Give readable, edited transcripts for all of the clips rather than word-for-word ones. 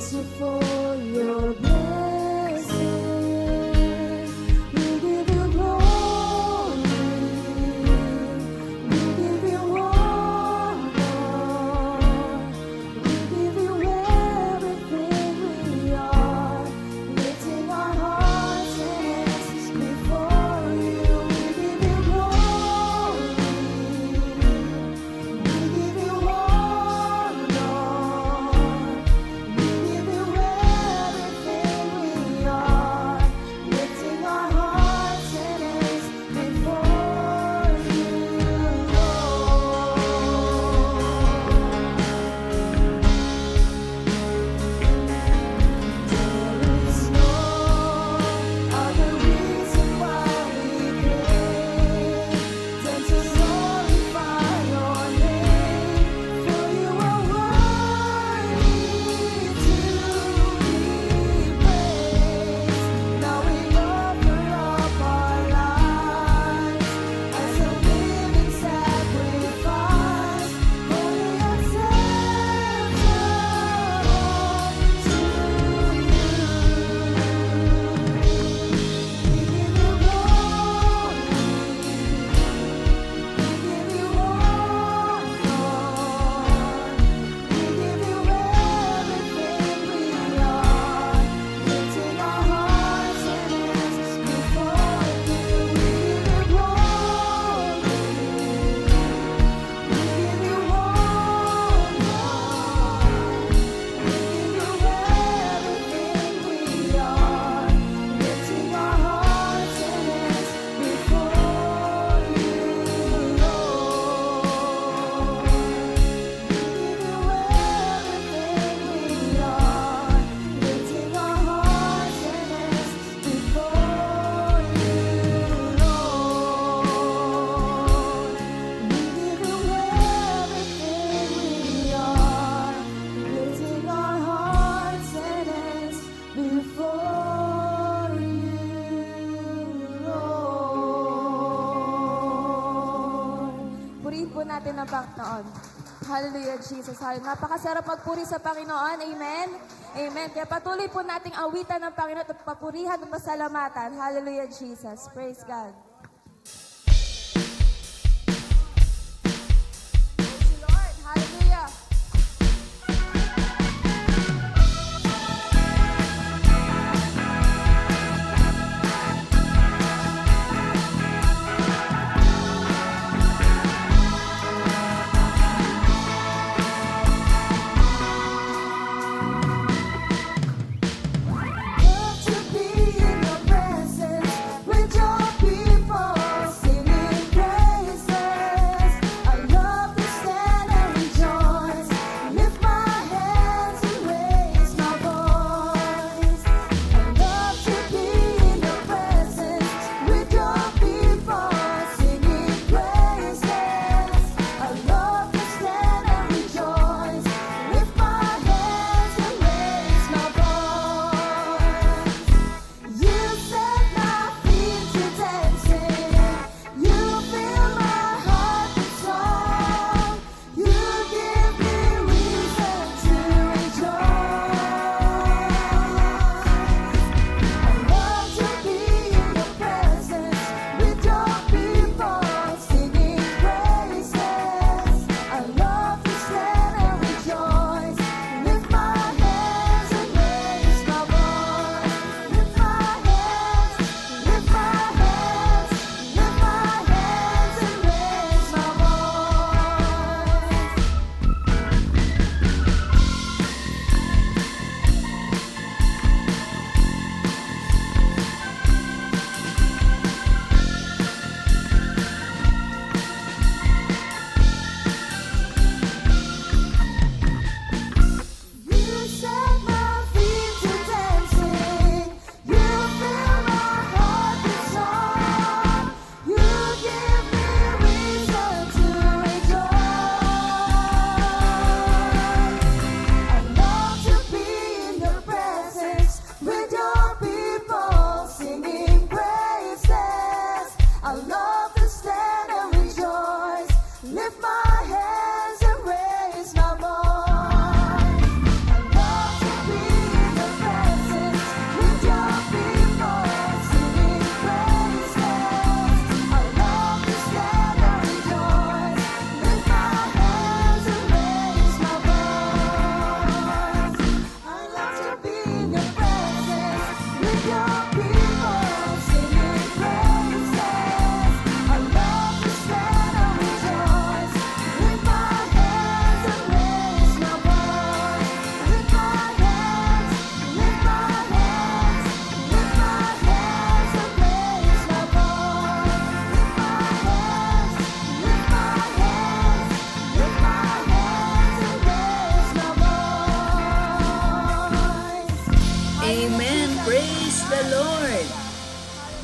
praise you for your blessing. We give you glory. We give you honor. We give you everything we are. Lifting our hearts and hands before you. We give you glory. We give you honor. We give you everything we are. Lifting our hearts and hands before you, Lord. There is no other reason why we came than to glorify your name. For you are worthy to be praised. Now we offer up our lives as a living sacrifice, holy acceptable to you. We give you glory. We give you honor. We give you everything we are. Lifting our hearts and hands before you. We give you glory. We give you honor. We give you everything we are. Lifting our hearts and hands before you, Lord. We give you everything we are. Lifting our hearts and hands before you, Lord. We give you everything we are. Lifting our hearts and hands before you, Lord. Purihin po natin ang Panginoon. Hallelujah, Jesus. Hallelujah. Napakasarap magpuri sa Panginoon. Amen? Amen. Kaya patuloy po nating awitan ng Panginoon at papurihan at pasalamatan. Hallelujah, Jesus. Praise God. Praise the Lord. Hallelujah. Love to be in your presence with your people.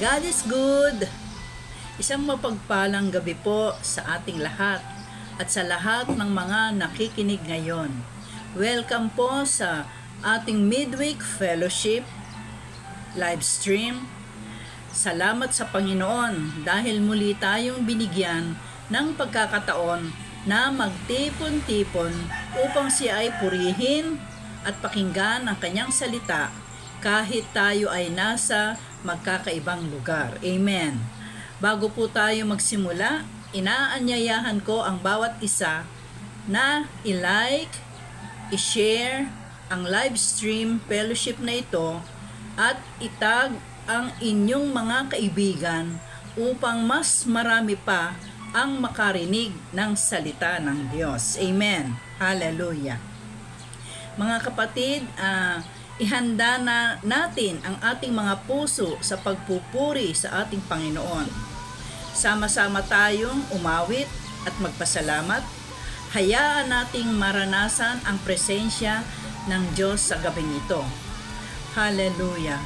God is good. Isang mapagpalang gabi po sa ating lahat at sa lahat ng mga nakikinig ngayon. Welcome po sa ating midweek fellowship live stream. Salamat sa Panginoon dahil muli tayong binigyan ng pagkakataon na magtipon-tipon upang siya ay purihin at pakinggan ang kanyang salita kahit tayo ay nasa magkakaibang lugar. Amen. Bago po tayo magsimula, inaanyayahan ko ang bawat isa na i-like, i-share ang live stream fellowship na ito at itag ang inyong mga kaibigan upang mas marami pa ang makarinig ng salita ng Diyos. Amen. Hallelujah. Mga kapatid, ihanda na natin ang ating mga puso sa pagpupuri sa ating Panginoon. Sama-sama tayong umawit at magpasalamat. Hayaan nating maranasan ang presensya ng Diyos sa gabing ito. Hallelujah.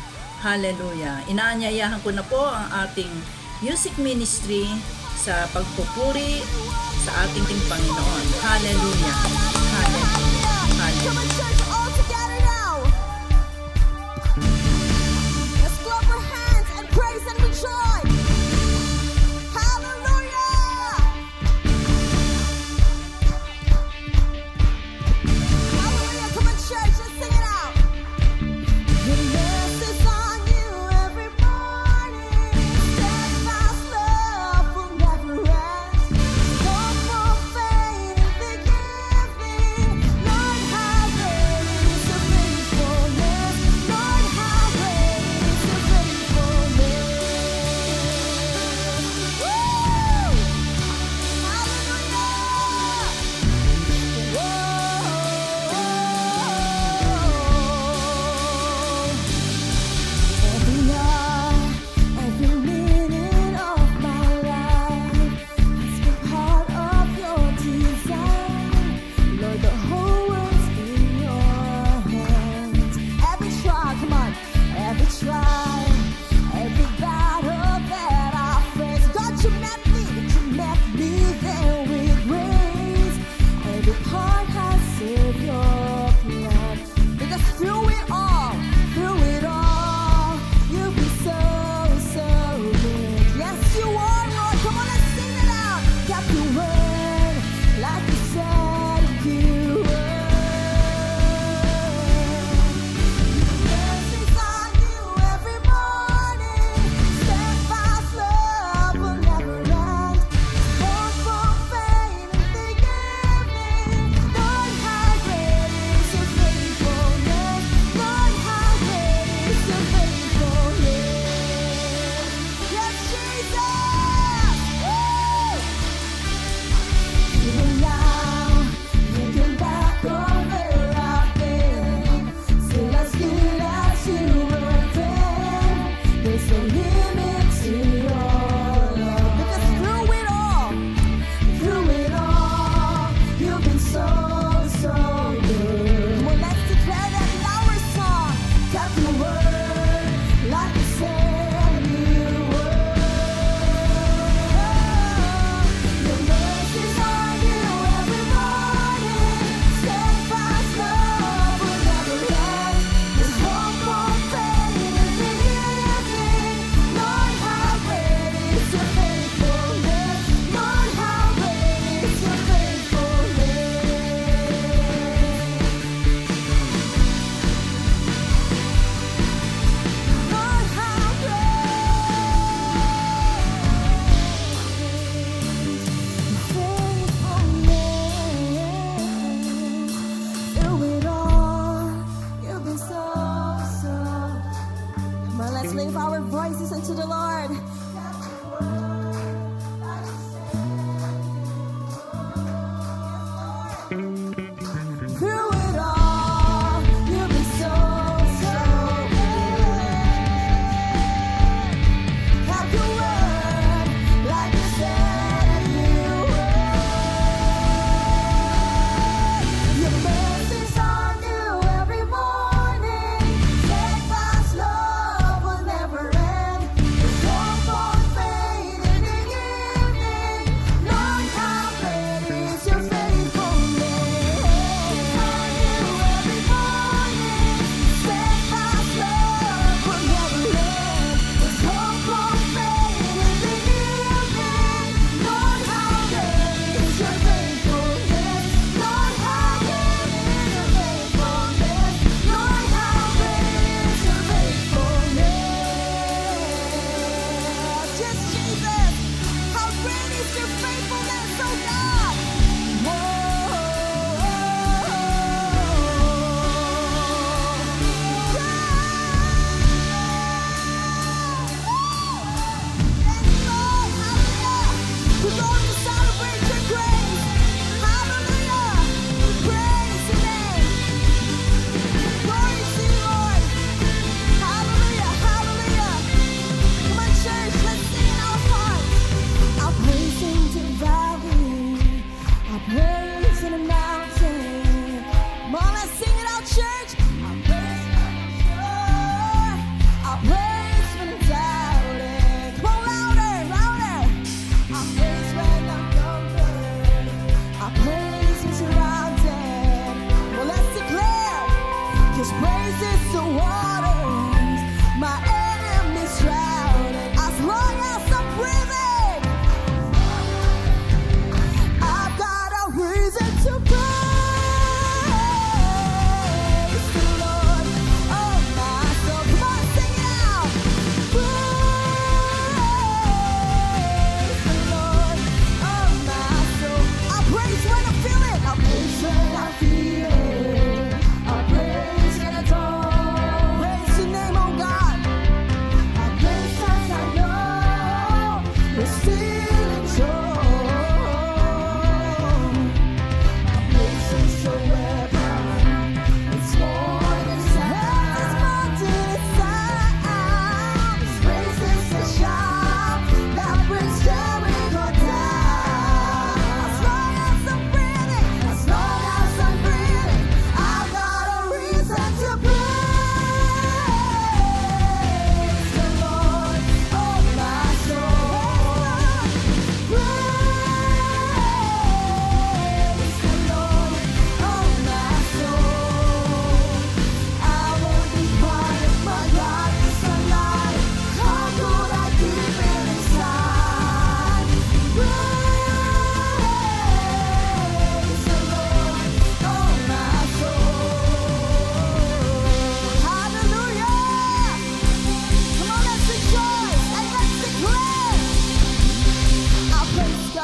Hallelujah. Inaanyayahan ko na po ang ating music ministry sa pagpupuri sa ating Panginoon. Hallelujah. Hallelujah. Hallelujah.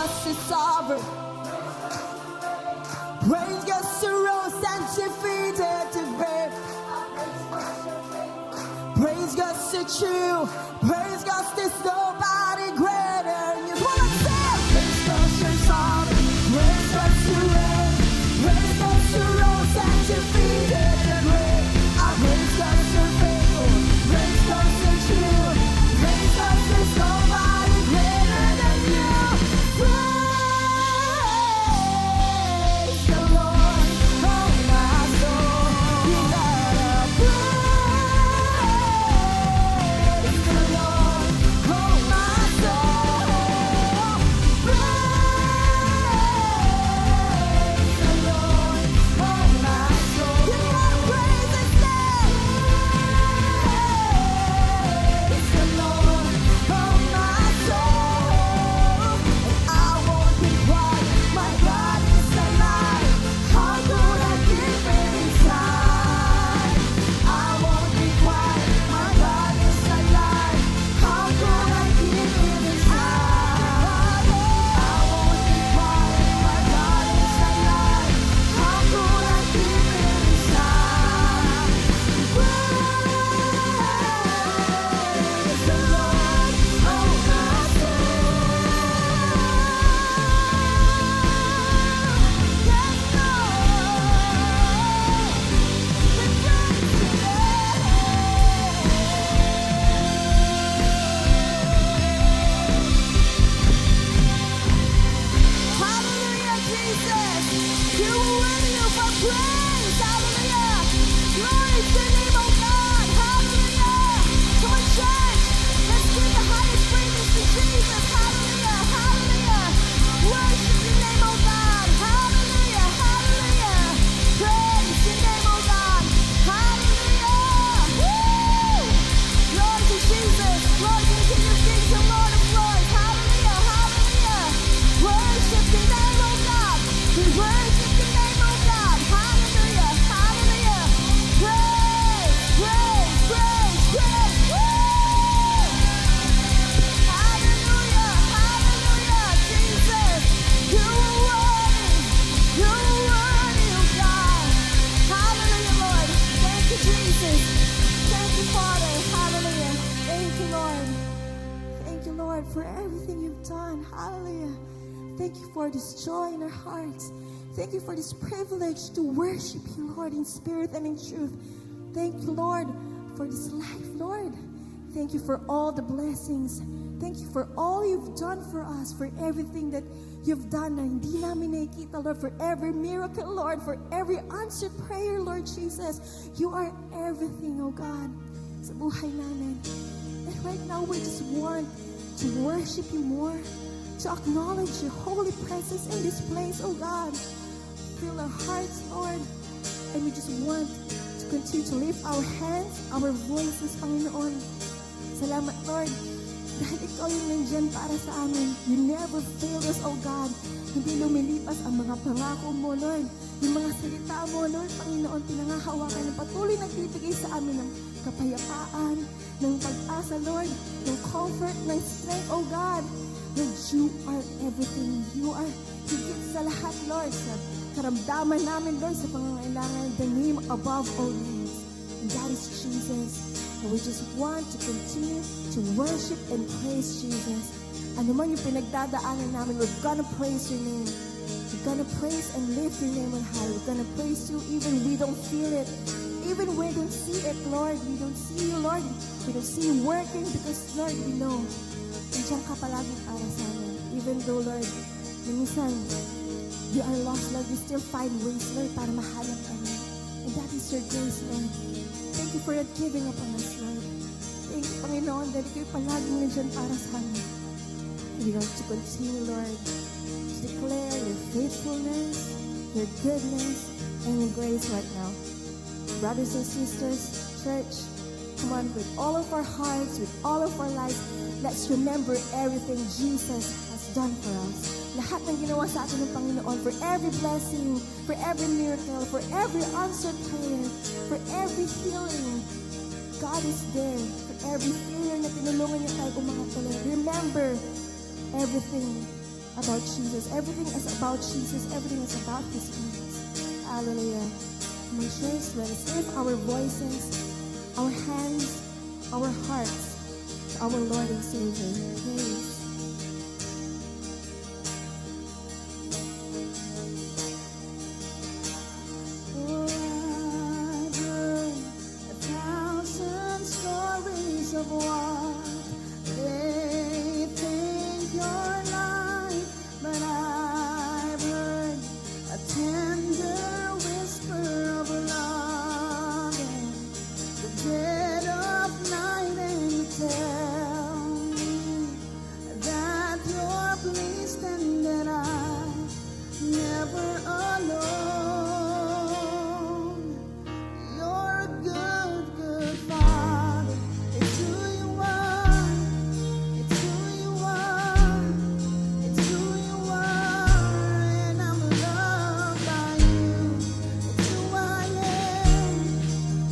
goes to sovereign. Praise goes to rose and defeated the grave. Praise goes to true. Praise goes to nobody greater. You wanna say? Praise goes to sovereign. Praise goes to reign. Praise goes to rose and defeated the grave. Our praise goes to faithful. Praise goes to true. Praise goes to nobody greater than you. Praise the Lord, oh my soul. You gotta praise the Lord, oh my soul. Praise the Lord, oh my soul. You gotta praise His name. Praise the Lord, oh my soul. I won't be quiet. My God is alive. How could I keep it inside? I won't be quiet. My God is alive. How could I keep it inside? I won't be quiet. My God is alive. How could I keep it inside? Praise the Lord, oh my soul. Yes, Hallelujah, Jesus. You are worthy of our praise. Hallelujah. Glory to your name, oh God. Hallelujah. Come on, church. Let's give the highest praises to Jesus. Hallelujah. Hallelujah. Worship your name, oh God. Hallelujah. Hallelujah. Praise your name, oh God. Hallelujah. Woo! Glory to Jesus. Glory to the King of Kings and Lord of Lords. Hallelujah. Hallelujah. Worship your name, oh God. We worship your name, oh God. Hallelujah. Hallelujah. Praise, praise, praise, praise. Woo! Hallelujah. Hallelujah. Jesus, you are worthy. You are worthy, oh God. Hallelujah, Lord. Thank you, Jesus. Thank you, Father. Hallelujah. Thank you, Lord. Thank you, Lord, for everything you've done. Hallelujah. Thank you for this joy in our hearts. Thank you for this privilege to worship you, Lord, in spirit and in truth. Thank you, Lord, for this life, Lord. Thank you for all the blessings. Thank you for all you've done for us, for everything that you've done na hindi namin nakikita, Lord, for every miracle, Lord, for every answered prayer, Lord Jesus. You are everything, oh God, sa buhay namin. And right now, we just want to worship you more, to acknowledge your holy presence in this place, oh God. Fill our hearts, Lord, and we just want to continue to lift our hands, our voices, Panginoon. Salamat, Lord, dahil ikaw yung nandyan para sa amin. You never failed us, oh God. Hindi lumilipas ang mga pangako mo, Lord. Yung mga salita mo, Lord, Panginoon, pinangahawakan ng patuloy nagbibigay sa amin ng kapayapaan, ng pag-asa, Lord, ng comfort, ng strength, oh God. Lord, you are everything. You are higit sa lahat, Lord, sa karamdaman namin, Lord, sa pangangailangan, the name above all names. And that is Jesus. And we just want to continue to worship and praise Jesus. Ano man yung pinagdadaanan namin, we're gonna praise your name. We're gonna praise and lift your name on high. We're gonna praise you even we don't feel it. Even we don't see it, Lord. We don't see you, Lord. We don't see you working because, Lord, we know nandiyan ka palaging para sa amin. Even though, Lord, minsan, we are lost, Lord, we still find ways, Lord, para mahanap kami. And that is your grace, Lord. Thank you for not giving up on us, Lord. Thank you, Panginoon, dahil kayo palaging nandiyan para sa amin. We want to continue, Lord, to declare your faithfulness, your goodness, and your grace right now. Brothers and sisters, church, come on, with all of our hearts, with all of our lives, let's remember everything Jesus has done for us. Lahat ng ginawa sa atin ng Panginoon, for every blessing, for every miracle, for every answered prayer, for every healing. God is there. For every failure na tinulungan niya tayo umangat ulit. Remember everything about Jesus. Everything is about Jesus. Everything is about His peace. Hallelujah. My church, let us lift our voices, our hands, our hearts to our Lord and Savior. Praise. Oh, I've heard 1,000 stories of what they think you're like, but I've heard a tender whisper of love in the dead of night, and you tell me that you're pleased and that I'm never alone. You're a good, good Father. It's who you are. It's who you are. It's who you are, and I'm loved by you. It's who I am.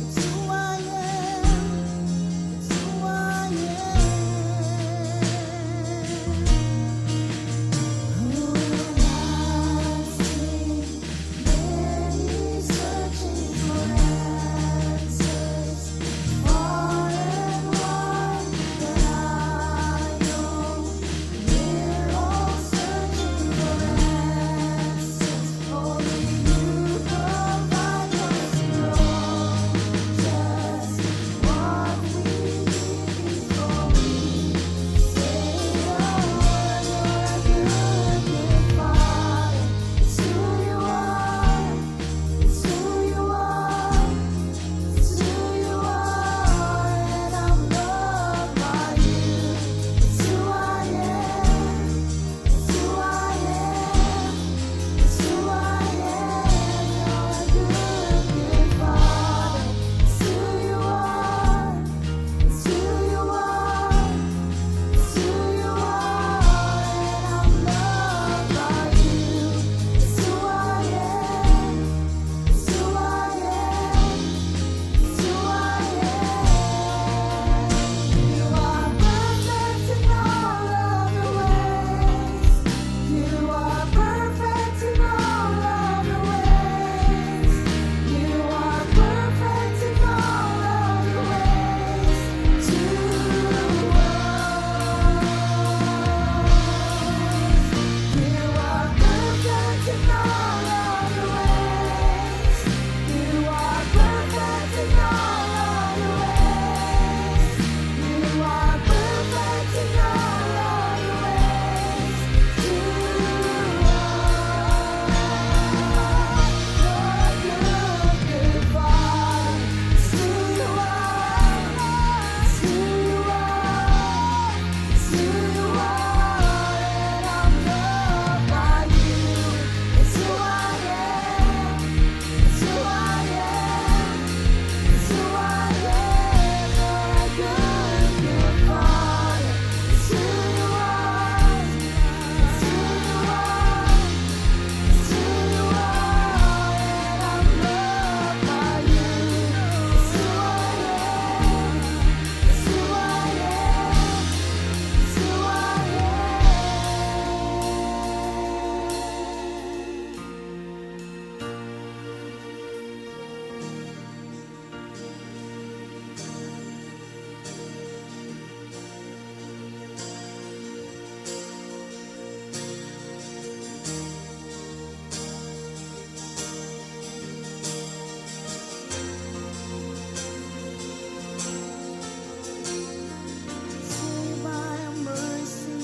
It's who I am. It's who I am. Who am I seeing? Many searching for answers, far and wide, but I know we're all searching for answers. Only you provide us to know just what we need before we say a word. You're a good, good Father. It's who you are. It's who you are. It's who you are, and I'm loved by you. It's who I am. It's who I am. It's who I am. You're a good, good Father. It's who you are. It's who you are. It's who you are, and I'm loved by you. It's who I am. It's who I am. It's who I am. You are perfect in all of your ways. You are perfect in all of your ways. You are perfect in all of your ways to us. You are perfect in all of your ways. You are perfect in all of your ways. You are perfect in all of your ways to us. You're a good, good Father. It's who you are. It's who you are. It's who you are, and I'm loved by you. It's who I am. It's who I am. It's who I am. You're a good, good Father. It's who you are. It's who you are. It's who you are, and I'm loved by you. It's who I am. It's who I am. It's who I am. Saved by your mercy,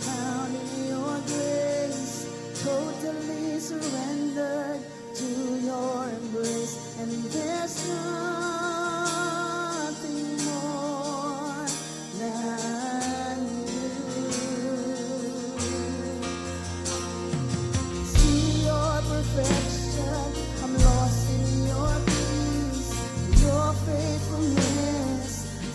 found in your grace, totally surrendered to your embrace, and there's nothing more than you. See your perfection, I'm lost in your peace, your faithfulness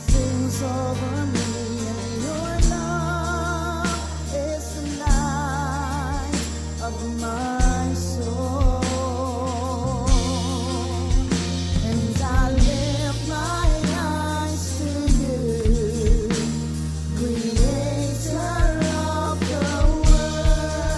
sings over me, and your love is the light of my soul. And I lift my eyes to you, Creator of the world.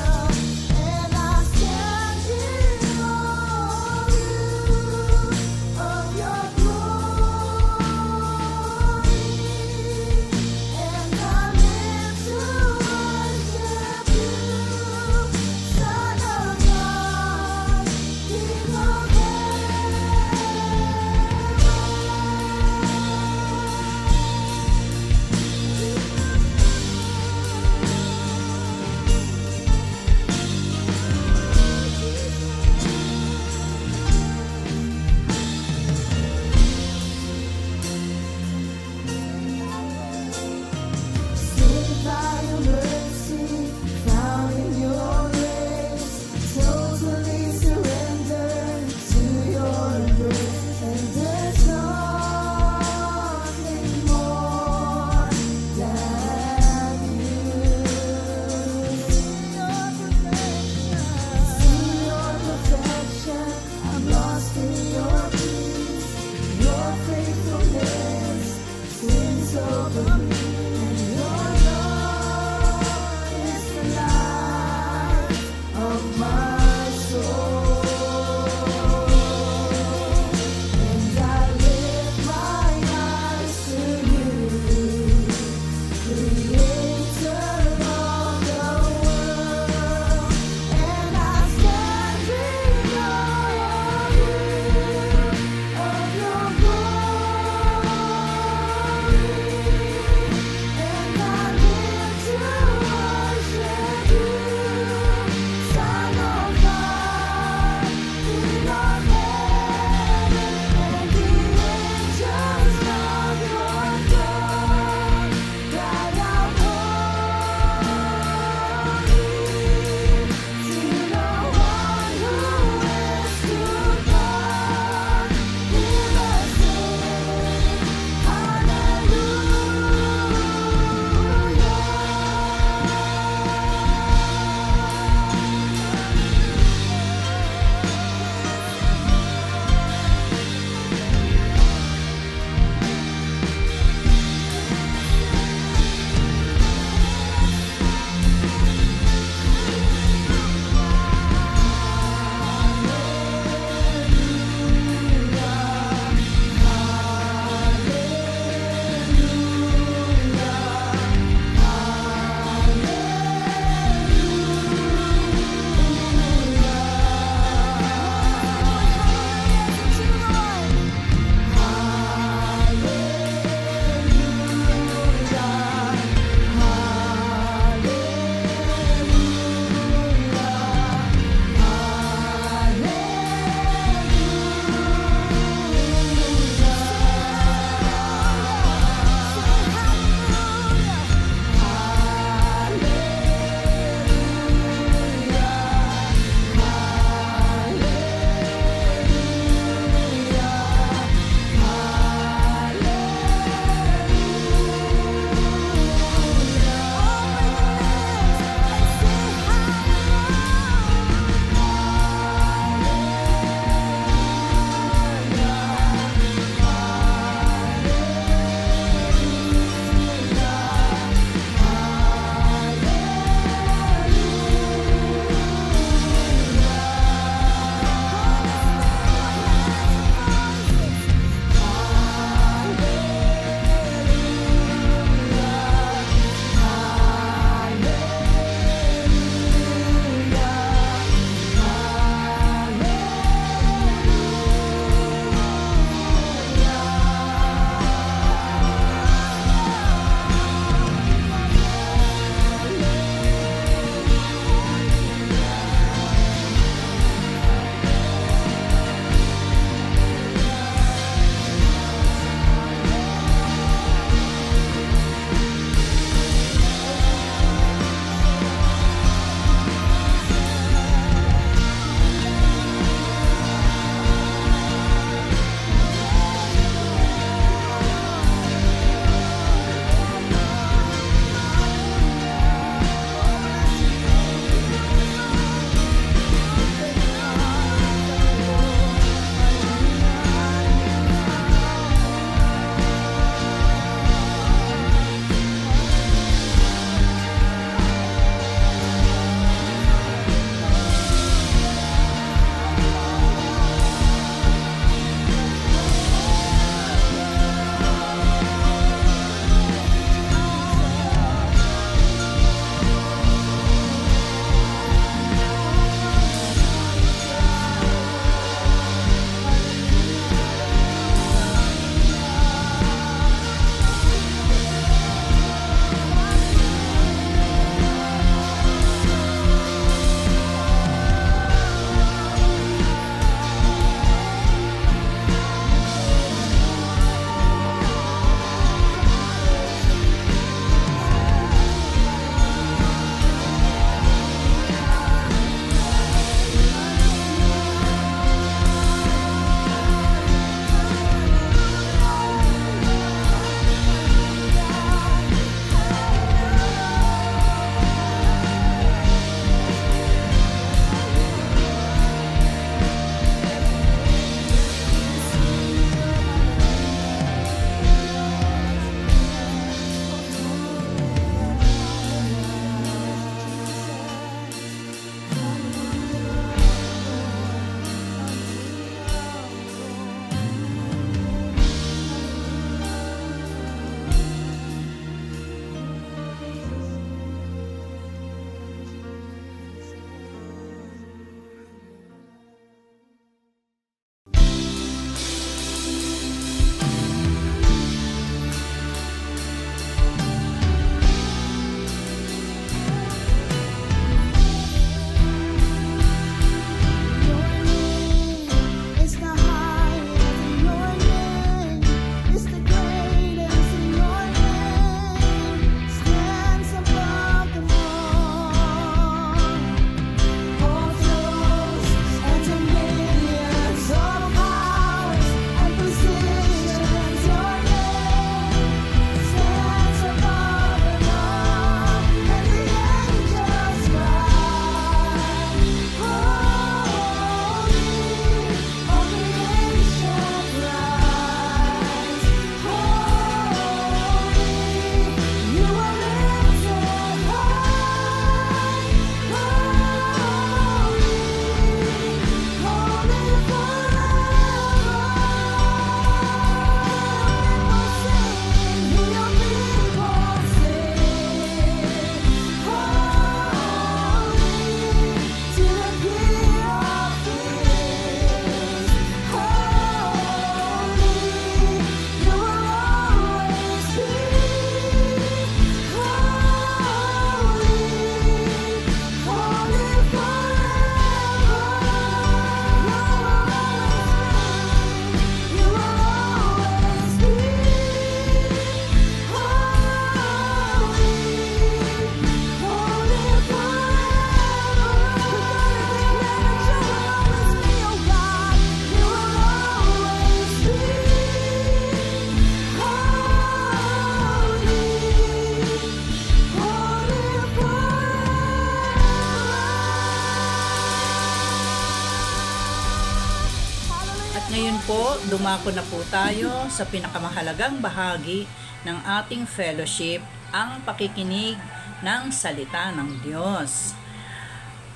Ngayon po, dumako na po tayo sa pinakamahalagang bahagi ng ating fellowship, ang pakikinig ng salita ng Diyos.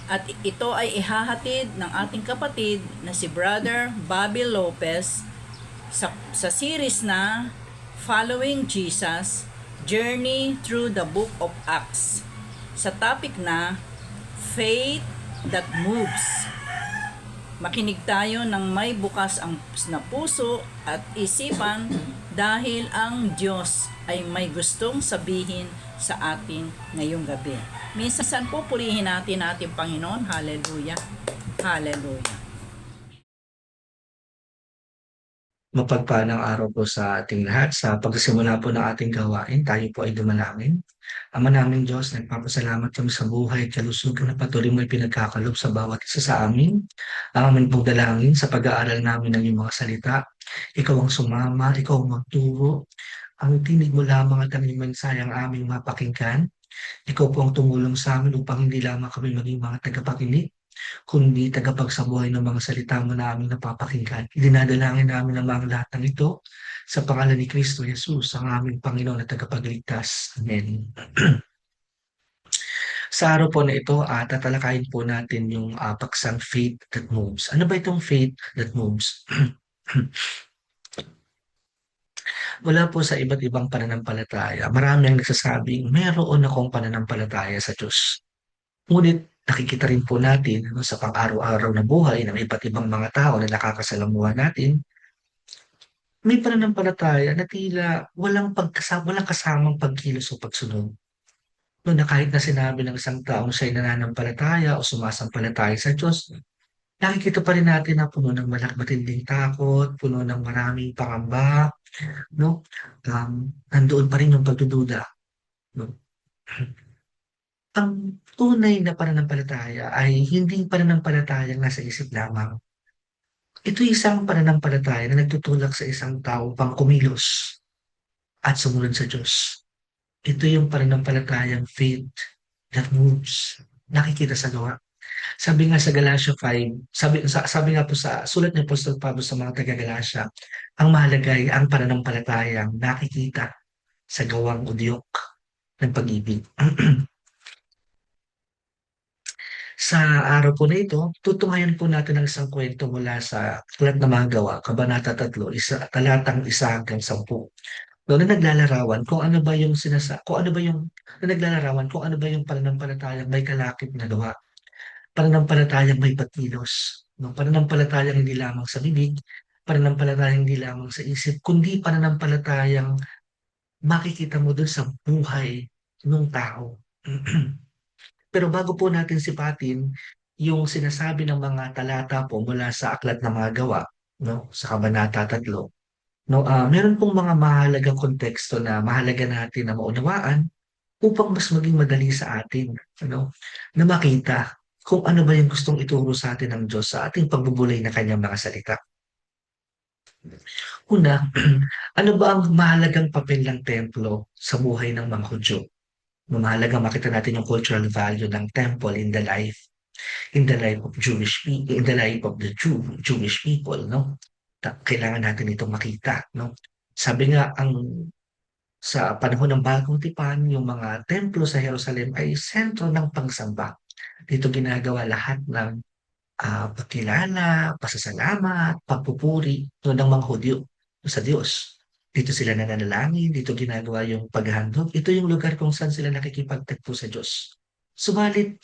At ito ay ihahatid ng ating kapatid na si Brother Bobby Lopez sa series na Following Jesus, Journey Through the Book of Acts, sa topic na Faith That Moves. Makinig tayo ng may bukas na puso at isipan dahil ang Diyos ay may gustong sabihin sa atin ngayong gabi. Minsan po purihin natin ating Panginoon. Hallelujah. Hallelujah. Mapagpalang araw po sa ating lahat. Sa pagsisimula po ng ating gawain, tayo po ay dumalangin. Ama naming Diyos, nagpapasalamat kami sa buhay at kalusugan na patuloy mo pinagkakalob sa bawat isa sa amin. Ang aming pong dalangin sa pag-aaral namin ng iyong mga salita. Ikaw ang sumama, ikaw ang magturo. Ang tinig mo lamang at ang iyong mensahe ang aming mapakinggan. Ikaw po ang tumulong sa amin upang hindi lamang kami maging mga tagapakinig, kundi tagapagsabuhay ng mga salita mo na aming napapakinggan. Dinadalangin namin ang mga lahat ng ito sa pangalan ni Kristo Jesus, ang aming Panginoon at tagapagligtas. Amen. Sa araw po na ito, tatalakayin po natin yung paksang faith that moves. Ano ba itong faith that moves? Mula po sa iba't ibang pananampalataya, marami ang nagsasabing meron akong pananampalataya sa Diyos. Ngunit nakikita rin po natin sa pang-araw-araw na buhay ng iba't ibang mga tao na nakakasalamuha natin, may pananampalataya na tila walang kasamang pagkilos o pagsunod. No, na kahit na sinabi ng isang taong siya'y nananampalataya o sumasampalataya sa Diyos, nakikita pa rin natin na puno ng matinding takot, puno ng maraming pangamba, no? Nandoon pa rin yung pagdududa, no? Ang tunay na pananampalataya ay hindi pananampalatayang nasa isip lamang. Ito'y isang pananampalataya na nagtutulak sa isang tao pang kumilos at sumunod sa Diyos. Ito yung pananampalatayang faith that moves, nakikita sa gawa. Sabi nga sa Galatia 5, sabi nga po sa sulat ni Apostol Pablo sa mga taga-Galatia, ang mahalaga ay ang pananampalatayang nakikita sa gawang udyok ng pag-ibig. Sa araw po na ito, tutunghayan po natin ang isang kwento mula sa Aklat ng Mga Gawa, Kabanata 3, talatang 1 hanggang 10. Doon na naglalarawan kung ano ba yung pananampalatayang may kalakip na gawa, pananampalatayang may pagkilos, no? Pananampalatayang hindi lamang sa bibig, pananampalatayang hindi lamang sa isip, kundi pananampalatayang makikita mo doon sa buhay ng tao. Pero bago po natin sipatin yung sinasabi ng mga talata po mula sa Aklat ng Mga Gawa, no, sa Kabanata 3, no, meron pong mga mahalagang konteksto na mahalaga natin na maunawaan upang mas maging madali sa atin, ano, na makita kung ano ba yung gustong ituro sa atin ng Diyos sa ating pagbubulay ng kanyang mga salita. Una, ano ba ang mahalagang papel ng templo sa buhay ng mga Hudyo? Mahalaga makita natin yung cultural value ng temple in the life of Jewish people, in the life of the Jewish people, no? Kailangan natin itong makita, no? Sabi nga sa panahon ng Bagong Tipan, yung mga templo sa Jerusalem ay sentro ng pagsamba. Dito ginagawa lahat ng pagkilala, pasasalamat, pagpupuri no, ng mga Hudyo sa Diyos. Dito sila nananalangin, dito ginagawa yung paghahandog. Ito yung lugar kung saan sila nakikipagtagpo sa Diyos. Subalit,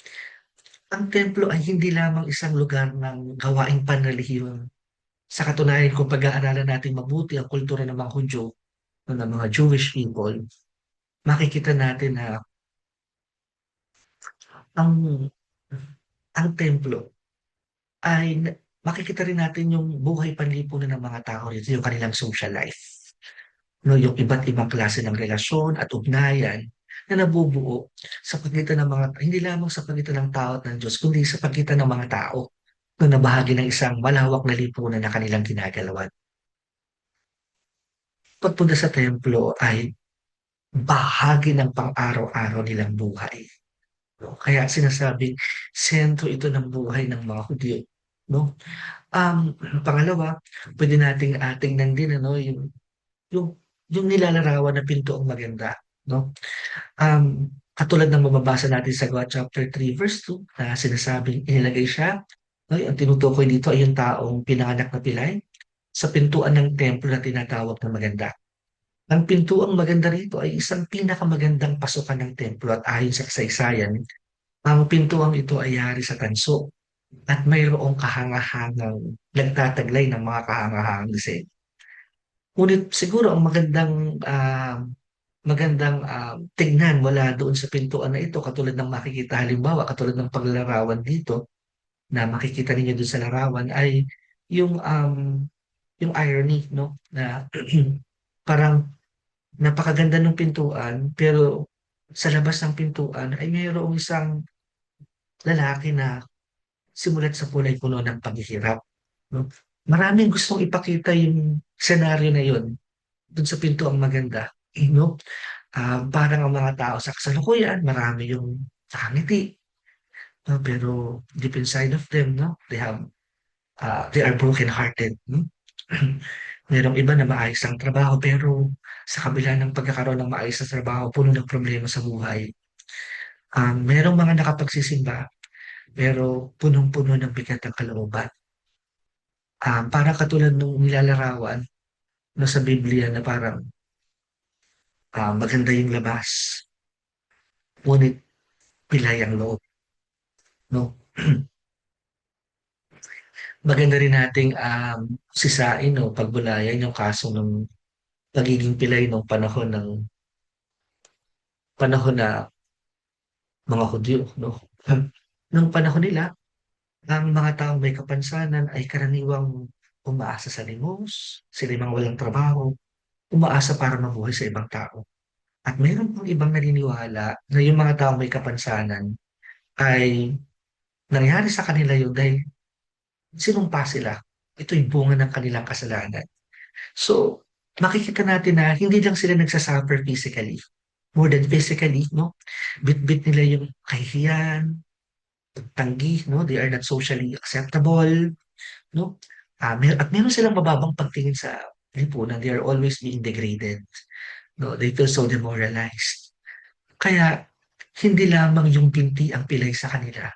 ang templo ay hindi lamang isang lugar ng gawaing panrelihiyon. Sa katunayan, kung pag-aaralan natin mabuti ang kultura ng mga Hudyo, ng mga Jewish people, makikita natin na ang templo ay makikita rin natin yung buhay panlipunan ng mga tao rito, yung kanilang social life. No, yung iba't ibang klase ng relasyon at ugnayan na nabubuo sa pagitan ng hindi lamang sa pagitan ng tao at ng Diyos, kundi sa pagitan ng mga tao na bahagi ng isang malawak na lipunan na kanilang ginagalawan. Pagpunta sa templo ay bahagi ng pang-araw-araw nilang buhay. No? Kaya sinasabing sentro ito ng buhay ng mga Hudyo. no? Um, Pangalawa, pwede nating tingnan din ano yung yung nilalarawan na pintuang maganda, no? Katulad ng mababasa natin sa Gawa chapter 3 verse 2 na sinasabing inilagay siya, no? Ang tinutukoy dito ay yung taong pinanganak na pilay sa pintuan ng templo na tinatawag na maganda. Ang pintuang maganda rito ay isang pinakamagandang pasukan ng templo at ayon sa kasaysayan, ang pintuang ito ay yari sa tanso at mayroong kahangahangang nagtataglay ng mga kahangahangang disenyo. Ngunit siguro ang magandang tignan mula doon sa pintuan na ito katulad ng makikita halimbawa, katulad ng paglalarawan dito na makikita ninyo doon sa larawan ay yung, yung irony 'no, na parang napakaganda ng pintuan pero sa labas ng pintuan ay mayroong isang lalaki na simulat sa punay-puno ng paghihirap 'no. Maraming gustong ipakita yung senaryo na yun dun sa pintuang maganda, 'no. Parang ang mga tao sa kasalukuyan marami yung nakangiti, 'no, pero deep inside of them 'no, they are broken-hearted, hmm. Merong iba na maayos ang trabaho pero sa kabila ng pagkakaroon ng maayos na trabaho puno ng problema sa buhay. Merong mga nakapagsisimba pero punong-puno ng bigat ang kalooban. Parang katulad nung nilalarawan 'no, sa Biblia na parang, maganda yung labas, ngunit pilay ang loob 'no. Maganda rin nating, sisain o pagbulayan yung kaso ng pagiging pilay nung panahon na mga Hudyo 'no. Nung panahon nila, ang mga taong may kapansanan ay karaniwang umaasa sa limos, sila yung mga walang trabaho, umaasa para mabuhay sa ibang tao. At meron pang ibang naniniwala na yung mga taong may kapansanan ay nangyari sa kanila yun dahil sinumpa sila. Ito'y bunga ng kanilang kasalanan. So, makikita natin na hindi lang sila nagsa-suffer physically, more than physically, no? Bit-bit nila yung kahihiyan, tanggi, no? They are not socially acceptable, no? At meron silang mababang pagtingin sa lipunan. They are always being degraded, no? They feel so demoralized. Kaya, hindi lamang yung binti ang pilay sa kanila.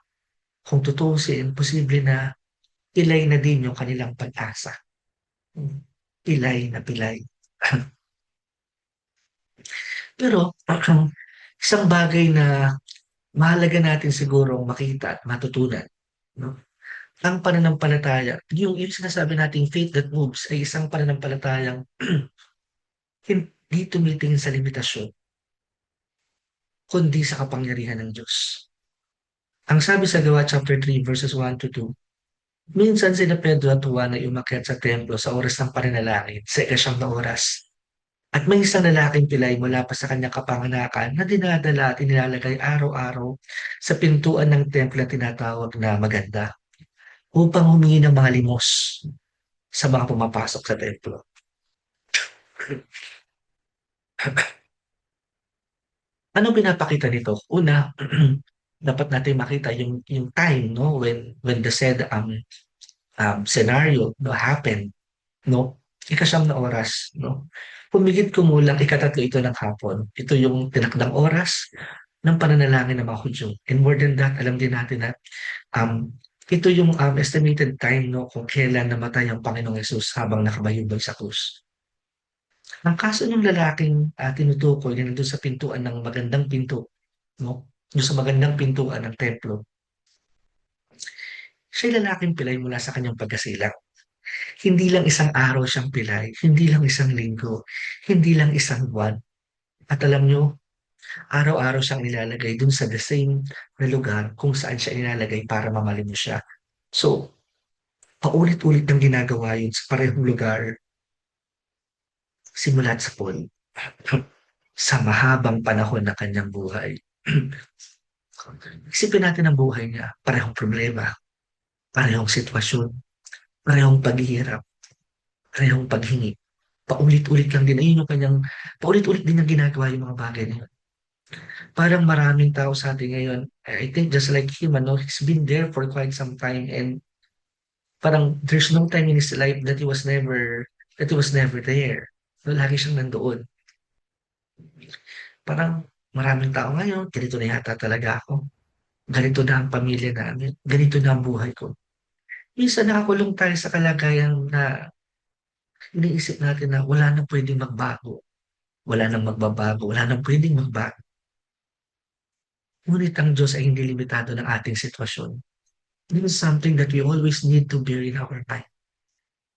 Kung tutuusin, posible na pilay na din yung kanilang pag-asa. Hmm, pilay na pilay. Pero isang bagay na mahalaga natin sigurong makita at matutunan, 'no, ang pananampalataya, yung sinasabi nating faith that moves ay isang pananampalatayang hindi tumitingin sa limitasyon, kundi sa kapangyarihan ng Diyos. Ang sabi sa Gawa chapter 3 verses 1 to 2, minsan sina Pedro at Juan ay umakyat sa templo sa oras ng pananalangin, sa ika-9 na oras. At may isang lalaking pilay mula pa sa kanyang kapanganakan na dinadala at inilalagay araw-araw sa pintuan ng templo na tinatawag na maganda upang humingi ng mga limos sa mga pumapasok sa templo. Anong pinapakita nito? Una, dapat natin makita yung time, no, when the said scenario no, happened, no? Ika-9 na oras, no? Humigit kumulang ika-3 ito ng hapon. Ito yung tinakdang oras ng pananalangin ng mga Hudyo. And more than that, alam din natin na um, ito yung estimated time no kung kailan namatay ang Panginoong Hesus habang nakabayubay sa krus. Ang kaso ng lalaking tinutukoy na nandun sa pintuan ng magandang pinto, no? Yung sa magandang pintuan ng templo, siya'y lalaking pilay mula sa kanyang pagkasilang. Hindi lang isang araw siyang pilay, hindi lang isang linggo, hindi lang isang buwan. At alam nyo, araw-araw siyang nilalagay dun sa the same na lugar kung saan siya nilalagay para mamalimos siya. So, paulit-ulit ng ginagawa yun sa parehong lugar, simula't sa Paul, sa mahabang panahon ng kanyang buhay. Isipin natin ang buhay niya, parehong problema, parehong sitwasyon, parehong paghihirap, parehong paghingi. Paulit-ulit lang din, ayun yung kanyang, paulit-ulit din ang ginagawa yung mga bagay na yun. Parang maraming tao sa atin ngayon, I think just like him, ano, he's been there for quite some time and Parang there's no time in his life that he was never there. No, lagi siyang nandoon. Parang maraming tao ngayon, ganito na yata talaga ako. Ganito na ang pamilya namin. Ganito na ang buhay ko. Minsan nakakulong tayo sa kalagayan na iniisip natin na wala nang pwedeng magbago. Wala nang magbabago. Wala nang pwedeng magbago. Ngunit ang Diyos ay hindi limitado ng ating sitwasyon. This is something that we always need to bear in our mind.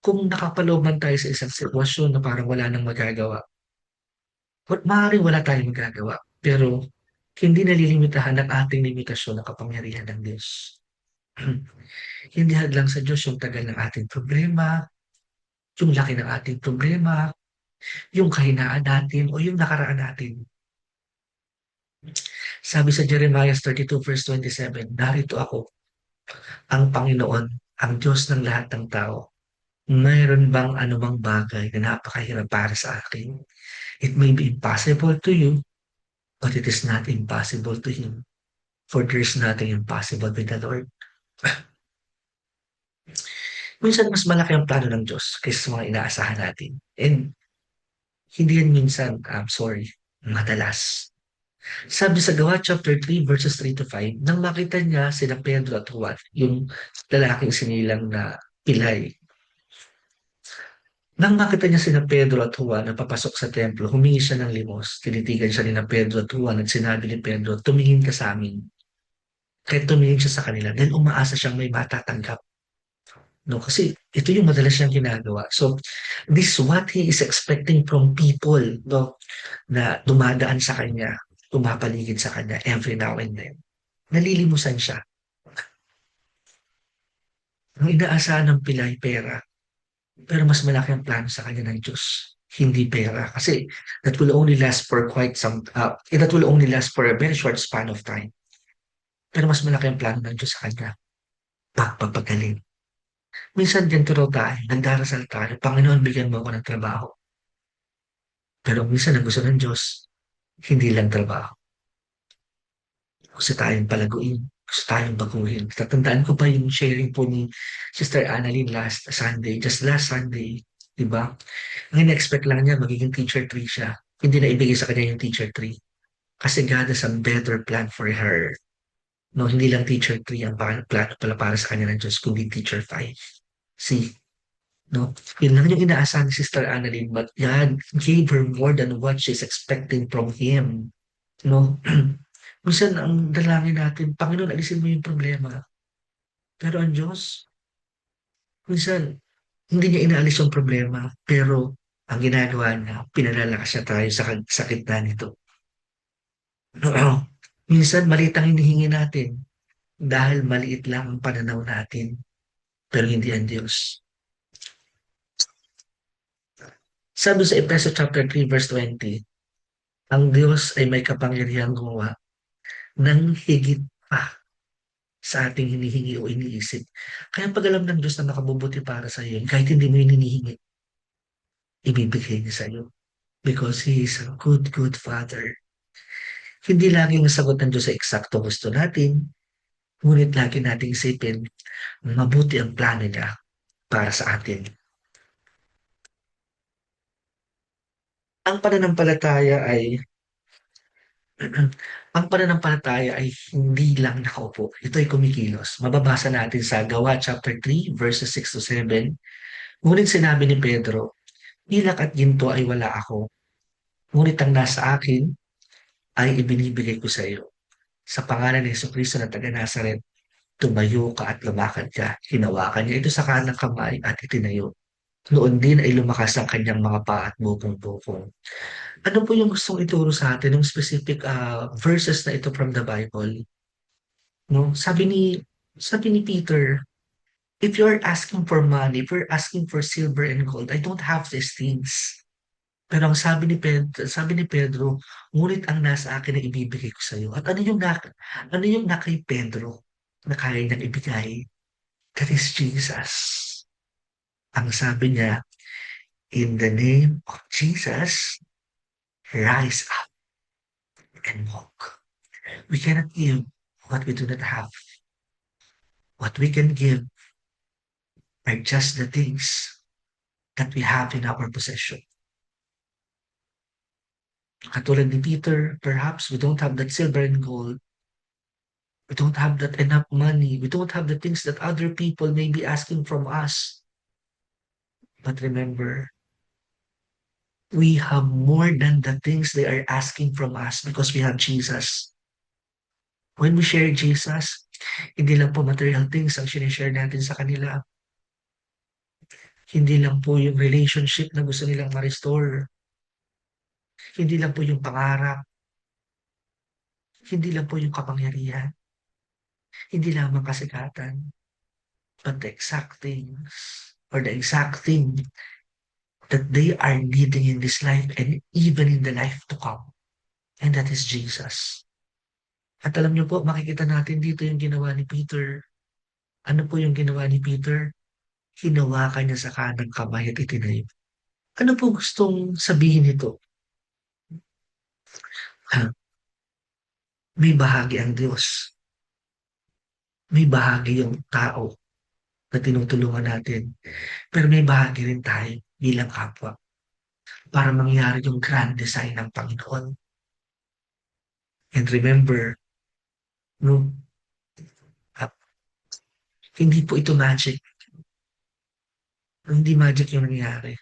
Kung nakapaloob man tayo sa isang sitwasyon na parang wala nang magagawa, maaaring wala tayong magagawa, pero hindi nalilimitahan ng ating limitasyon ang kapangyarihan ng Diyos. Hindi hadlang sa Diyos yung tagal ng ating problema, yung laki ng ating problema, yung kahinaan natin o yung nakaraan natin. Sabi sa Jeremiah 32 verse 27, narito ako, ang Panginoon, ang Diyos ng lahat ng tao. Mayroon bang anumang bagay na napakahirap para sa akin? It may be impossible to you, but it is not impossible to Him. For there is nothing impossible with the Lord. Minsan mas malaki ang plano ng Diyos kaysa sa mga inaasahan natin. And hindi yan minsan, madalas. Sabi sa Gawa chapter 3 verses 3 to 5, nang makita niya sina Pedro at Juan, yung lalaking sinilang na pilay. Nang makita niya sina Pedro at Juan na papasok sa templo, humingi siya ng limos. Tinitigan siya ni na Pedro at Juan at sinabi ni Pedro, tumingin ka sa amin. Kahit tumingin siya sa kanila dahil umaasa siyang may matatanggap. No, kasi ito yung madalas niyang ginagawa. So, this what he is expecting from people, no, na dumadaan sa kanya, tumapaligid sa kanya every now and then. Nalilimusan siya. Ang inaasahan ng pilay, pera. Pero mas malaki ang plano sa kanya ng Diyos. Hindi pera. Kasi that will only last for that will only last for a very short span of time. Pero mas malaki ang plano ng Diyos sa kanya. Pagpapagaling. Minsan ganito raw tayo, nagdarasal tayo, Panginoon, bigyan mo ako ng trabaho. Pero minsan ang gusto ng Diyos, hindi lang trabaho. Gusto tayong palaguin, gusto tayong baguhin. Tatandaan ko pa yung sharing po ni Sister Annalyn last Sunday, just last Sunday, di ba? Ang in-expect lang niya, magiging teacher 3 siya. Hindi na ibigay sa kanya yung teacher 3. Kasi God has a better plan for her. No, hindi lang teacher 3 ang plano pala para sa kanya ng Diyos, kundi teacher 5. See, no? Yun lang yung inaasahan ni Sister Annalyn, but God gave her more than what she's expecting from Him. No? Minsan ang dalangin natin, Panginoon, alisin mo yung problema. Pero ang Diyos, minsan, hindi niya inaalis yung problema, pero ang ginagawa niya, pinalalakas niya tayo sa gitna nito. Minsan, maliit ang hinihingi natin dahil maliit lang ang pananaw natin, pero hindi ang Diyos. Sabi sa Efeso chapter 3 verse 20, ang Diyos ay may kapangyarihang gumawa ng higit pa sa ating hinihingi o iniisip. Kaya pag alam ng Diyos na nakabubuti para sa iyo, kahit hindi mo hinihingi, ibibigay niya sa iyo. Because He is a good, good Father. Hindi laging sagot ng Diyos sa eksakto gusto natin, ngunit lagi nating isipin, mabuti ang plano niya para sa atin. Ang pananampalataya ay ang pananampalataya ay hindi lang nakaupo. Ito ay kumikilos. Mababasa natin sa Gawa chapter 3 verses 6 to 7. Ngunit sinabi ni Pedro, pilak at ginto ay wala ako. Ngunit ang nasa akin ay ibinibigay ko sa iyo. Sa pangalan ni Jesucristo na taga Nazaret, tumayo ka at lumakad ka. Hinawakan niya ito sa kanang kamay at itinayo. Noon din ay lumakas ang kanyang mga paa at bukong-bukong. Ano po yung gustong ituro sa atin, yung specific verses na ito from the Bible? No? Sabi ni Peter, if you're asking for money, if you're asking for silver and gold, I don't have these things. Pero ang sabi ni Pedro, ngunit ang nasa akin ay ibibigay ko sa iyo. At ano yung na kay Pedro na kaya niyang ibigay? That is Jesus. Ang sabi niya, in the name of Jesus, rise up and walk. We cannot give what we do not have. What we can give are just the things that we have in our possession. Katulad ni Peter, perhaps we don't have that silver and gold. We don't have that enough money. We don't have the things that other people may be asking from us. But remember, we have more than the things they are asking from us because we have Jesus. When we share Jesus, hindi lang po material things ang sinishare natin sa kanila. Hindi lang po yung relationship na gusto nilang ma-restore. Hindi lang po yung pangarap. Hindi lang po yung kapangyarihan. Hindi lamang kasikatan. But the exact things or the exact thing that they are needing in this life and even in the life to come. And that is Jesus. At alam niyo po, makikita natin dito yung ginawa ni Peter. Ano po yung ginawa ni Peter? Hinawakan niya sa kanang kamay at itinayo. Ano po gustong sabihin nito? Ha, may bahagi ang Diyos. May bahagi yung tao na tinutulungan natin. Pero may bahagi rin tayo bilang kapwa para mangyari yung grand design ng Panginoon. And remember, no, ah, hindi po ito magic. Hindi magic yung nangyari.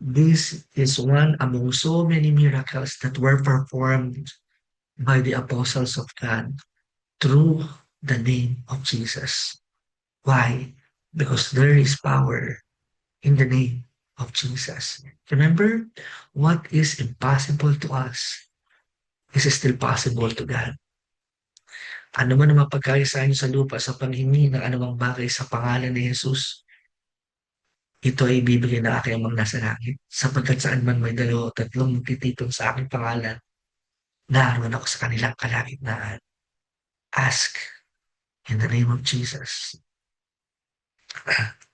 This is one among so many miracles that were performed by the apostles of God through the name of Jesus. Why? Because there is power in the name of Jesus. Remember, what is impossible to us is still possible to God. Ano man ang mapagkaysa niyo sa lupa sa panghingi ng anumang bagay sa pangalan ni Jesus, ito ay ibibigay na aking amang nasa langit. Sapagkat saan man may 2 o 3 magtitipon sa aking pangalan, naroon ako sa kanilang kalagitnaan. Ask in the name of Jesus.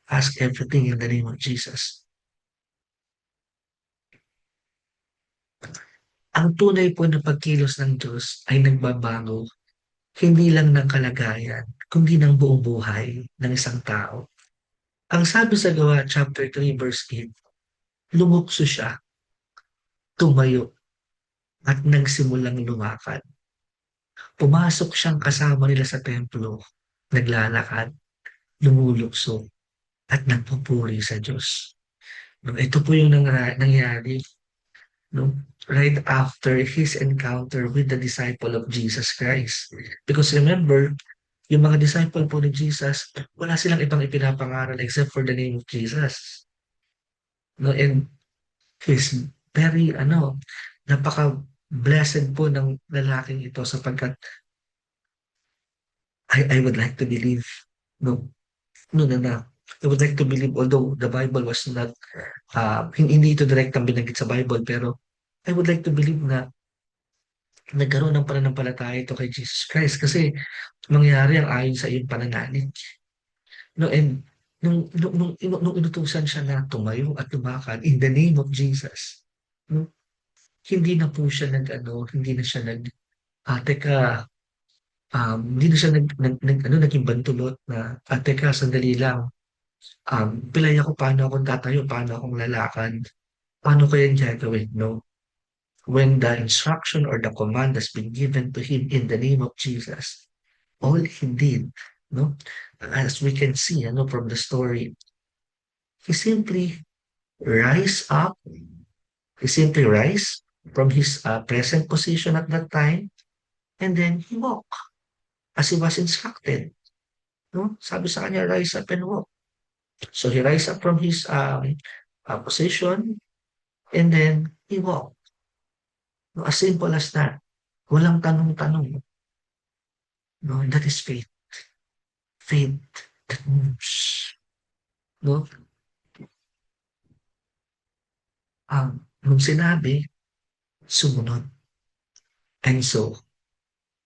Ask everything in the name of Jesus. Ang tunay po na pagkilos ng Diyos ay nagbabago, hindi lang ng kalagayan, kundi ng buong buhay ng isang tao. Ang sabi sa Gawa chapter 3 verse 8, lumukso siya, tumayo, at nagsimulang lumakad. Pumasok siyang kasama nila sa templo, naglalakad, lumulukso, at nagpupuri sa Diyos. No, ito po yung nangyari, no, right after his encounter with the disciple of Jesus Christ. Because remember, yung mga disciple po ni Jesus, wala silang ibang ipinapangaral except for the name of Jesus. No, and he's very, napaka-blessed po ng lalaking ito sapagkat I would like to believe, no, I would like to believe, although the Bible was not, hindi ito direktang binanggit sa Bible, pero I would like to believe na nagkaroon ng pananampalataya ito kay Jesus Christ kasi mangyari ang ayon sa iyong pananalig. No, and nung inutusan siya na tumayo at lumakad in the name of Jesus, no, hindi na po siya hindi na siya hindi na siya naging bantulot na, teka, sandali lang. Pilay ako, paano akong tatayo, paano akong lalakad, paano ko yan gagawin, no? When the instruction or the command has been given to him in the name of Jesus, all he did, no, as we can see, from the story, he simply rise up, he simply rise from his present position at that time, and then he walk as he was instructed. No? Sabi sa kanya, rise up and walk. So he rise up from his position, and then he walk. No, as simple as that. Walang tanong-tanong. No, that is faith. Faith that moves. No? Nung sinabi, sumunod. And so,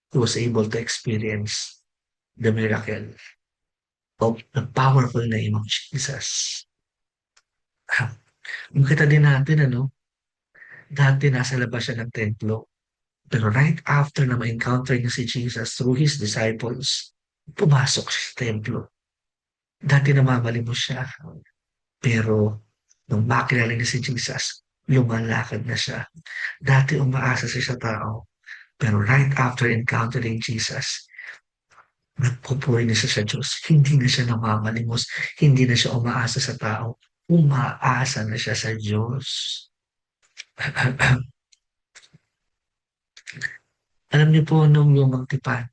he was able to experience the miracle of the powerful name of Jesus. Makita din natin, dati nasa labas siya ng templo. Pero right after na ma-encounter niya si Jesus through his disciples, pumasok siya sa templo. Dati namamalimos siya, pero nung makilala niya si Jesus, lumalakad na siya. Dati umaasa siya sa tao, pero right after encountering Jesus, nagpupuri na siya sa Diyos. Hindi na siya namamalimos, hindi na siya umaasa sa tao, umaasa na siya sa Diyos. Alam niyo po nung lumang tipan,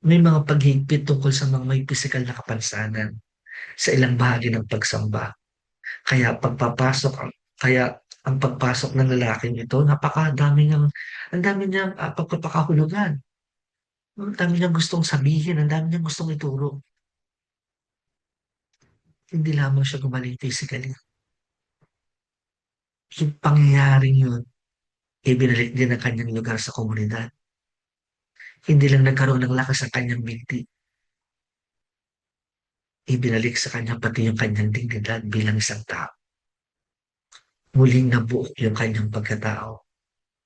may mga paghigpit tungkol sa mga may pisikal na kapansanan sa ilang bahagi ng pagsamba. Kaya pagpapasok ang kaya ang pagpasok ng lalaking ito, ang dami niyang pagpapakahulugan. Ang dami niyang gustong sabihin, ang dami niyang gustong ituro. Hindi lamang siya gumaling physically. Yung pangyayaring yun, ibinalik din ang kanyang lugar sa komunidad. Hindi lang nagkaroon ng lakas ang kanyang binti, ibinalik sa kanya pati yung kanyang dignidad bilang isang tao. Muling nabuo yung kanyang pagkatao.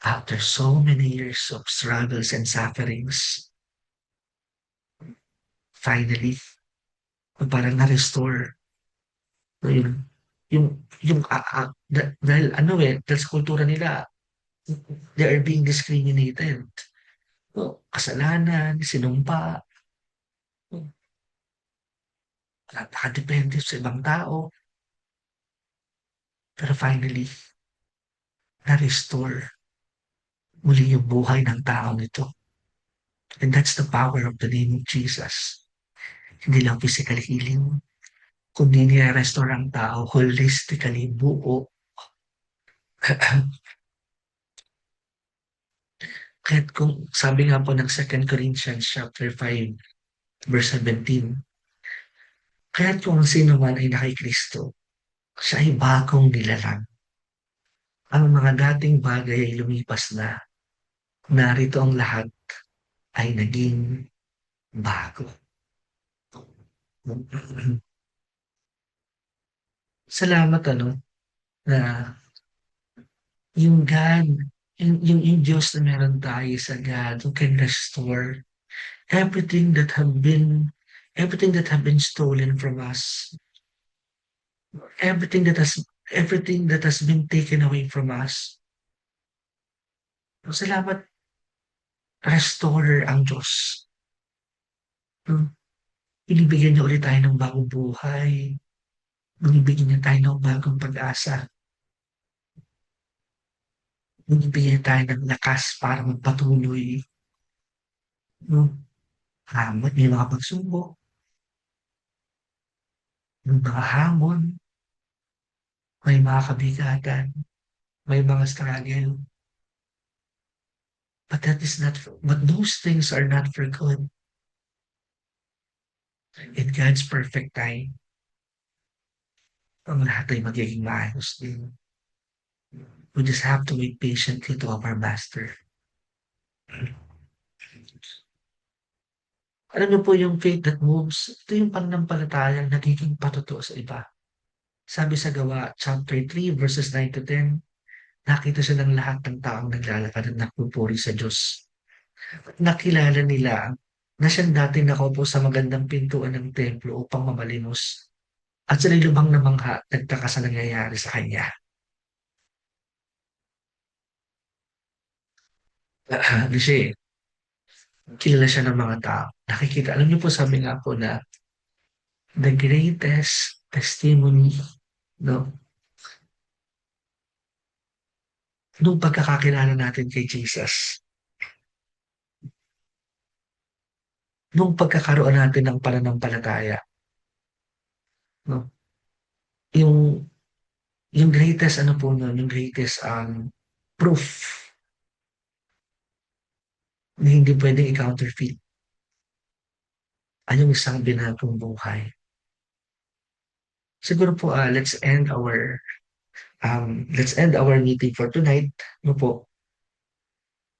After so many years of struggles and sufferings, finally, parang na-restore. So, dahil sa kultura nila, they are being discriminated. So, kasalanan, sinumpa, nakadepende sa ibang tao. Pero finally, na-restore muli yung buhay ng taong ito. And that's the power of the name of Jesus. Hindi lang physical healing, kundi nire-restore ang tao holistically, buo. Kahit kung sabi nga po ng 2 Corinthians chapter 5, verse 17, kaya't kung sino man ay naki Kristo, siya ay bagong nilalang. Ang mga dating bagay ay lumipas na. Narito ang lahat ay naging bago. Salamat na yung God, yung Diyos na meron tayo sa God who can restore everything that have been stolen from us, everything that has been taken away from us. Salamat, restorer ang Diyos. Binibigyan niya ulit tayo ng bagong buhay. Binibigyan niya tayo ng bagong pag-asa. Binibigyan niya tayo ng lakas para magpatuloy. May mga pagsubok, may mga hamon, may mga kabigatan, may mga struggle. But those things are not for good. In God's perfect time, ang lahat ay magiging maayos din. We just have to wait patiently to our Master. Alam niyo po yung faith that moves, ito yung pananampalatayang nagiging patotoo sa iba. Sabi sa Gawa, chapter 3, verses 9 to 10, nakita siya ng lahat ng taong naglalakad at nagpupuri sa Diyos. Nakilala nila na siyang dating nakaupo sa magandang pintuan ng templo upang mamalimos. At sila'y lubhang namangha, nagtaka sa nangyayari sa kanya. Kasi kilala siya ng mga tao. Nakikita, alam niyo po sabi nga po na the greatest testimony, no, nung pagkakakilala natin kay Jesus, nung pagkakaroon natin ng pananampalataya, no, yung yung greatest ano po nun, yung greatest proof na hindi pwedeng i-counterfeit ay yung isang binagong buhay. Siguro po let's end our meeting for tonight. No po?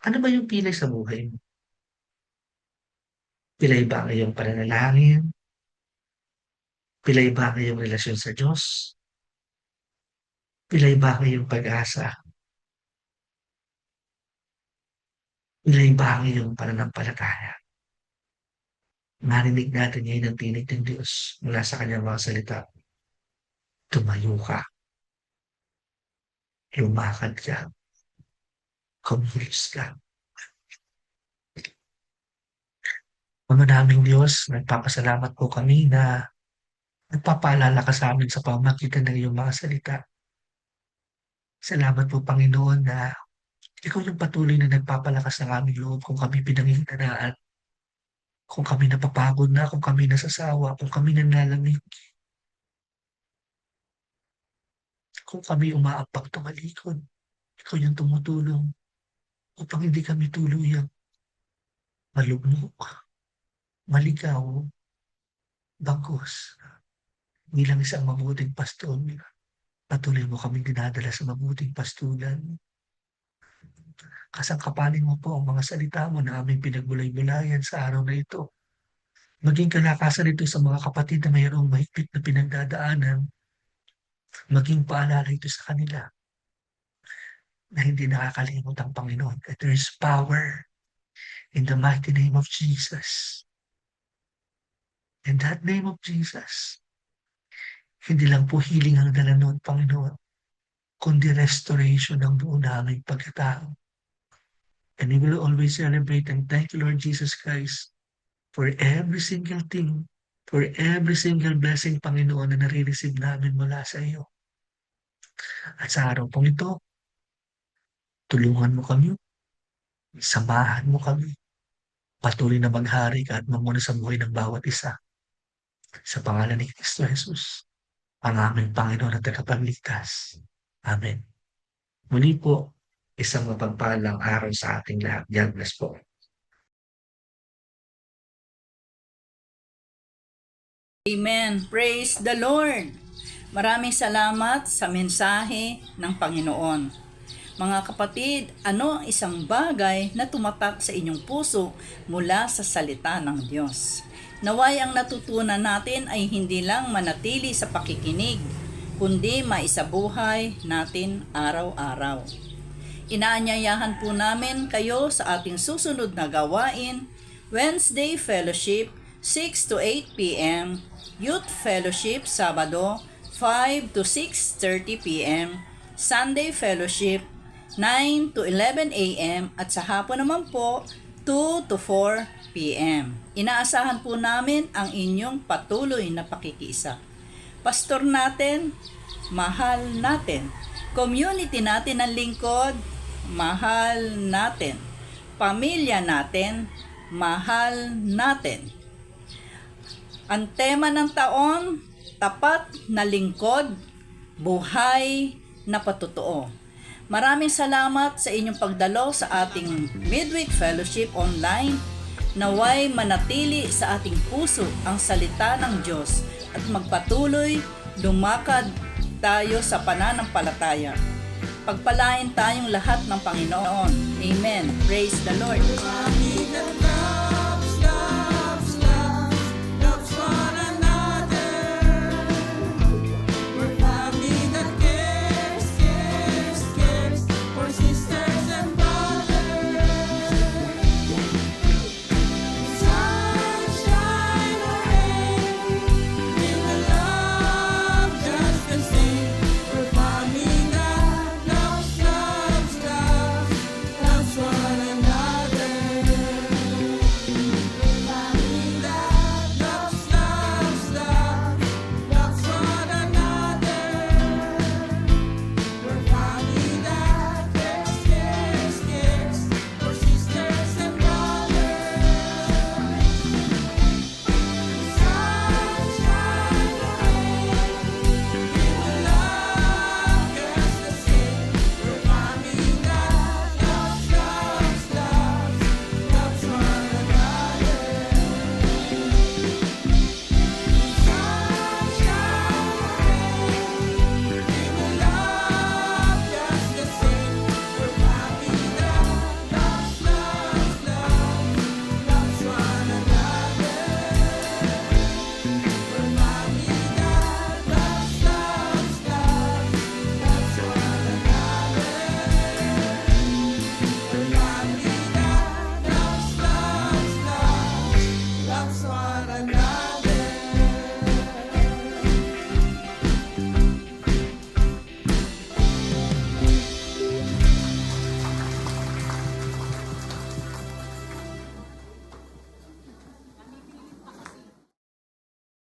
Ano ba yung pilay sa buhay mo? Pilay ba ang iyong pananalangin? Pilay ba ang iyong relasyon sa Diyos? Pilay ba ang iyong pag-asa? Pilay ba ang iyong pananampalataya? Narinig natin ngayon ang tinig ng Diyos mula sa kanyang mga salita. Tumayo ka, lumakad ka, kumilos ka. Ama naming Diyos, nagpapasalamat po kami na nagpapaalala ka sa amin sa pamamagitan ng iyong mga salita. Salamat po, Panginoon, na ikaw yung patuloy na nagpapalakas ng aming loob kung kami pinanghihinaan, kung kami napapagod na, kung kami nasasawa, kung kami nanlalamig, kung kami umaapak tumalikod. Ikaw yung tumutulong upang hindi kami tuluyang malugmok, maligaw, bagos. Bilang isang mabuting pastol, patuloy mo kaming dinadala sa mabuting pastulan. Kasangkapanin mo po ang mga salita mo na aming pinagbulay-bulayan sa araw na ito. Maging kalakasan ito sa mga kapatid na mayroong mahigpit na pinagdadaanan. Maging paalala ito sa kanila na hindi nakakalimot ang Panginoon. That there is power in the mighty name of Jesus. In that name of Jesus, hindi lang po healing ang dala noon, Panginoon, kundi restoration ng buong naming pagkatao. And we will always celebrate and thank you, Lord Jesus Christ, for every single thing, for every single blessing, Panginoon, na nare-receive namin mula sa iyo. At sa araw pong ito, tulungan mo kami, samahan mo kami, patuloy na maghari ka at mamuna sa buhay ng bawat isa. Sa pangalan ni Kristo Jesus, ang aming Panginoon at tagapagligtas. Amen. Muli po, isang mapagpalang araw sa ating lahat. God bless po. Amen. Praise the Lord. Maraming salamat sa mensahe ng Panginoon. Mga kapatid, ano ang isang bagay na tumatak sa inyong puso mula sa salita ng Diyos? Naway ang natutunan natin ay hindi lang manatili sa pakikinig, kundi maisabuhay natin araw-araw. Inaanyayahan po namin kayo sa ating susunod na gawain, Wednesday Fellowship, 6 to 8 p.m., Youth Fellowship, Sabado, 5 to 6:30 p.m., Sunday Fellowship, 9 to 11 a.m. at sa hapon naman po, 2 to 4 p.m. Inaasahan po namin ang inyong patuloy na pakikiisa. Pastor natin, mahal natin. Community natin ng lingkod, mahal natin. Pamilya natin, mahal natin. Ang tema ng taon, tapat na lingkod, buhay na patotoo. Maraming salamat sa inyong pagdalo sa ating Midweek Fellowship online. Naway manatili sa ating puso ang salita ng Diyos at magpatuloy lumakad tayo sa pananampalataya. Pagpalain tayong lahat ng Panginoon. Amen. Praise the Lord.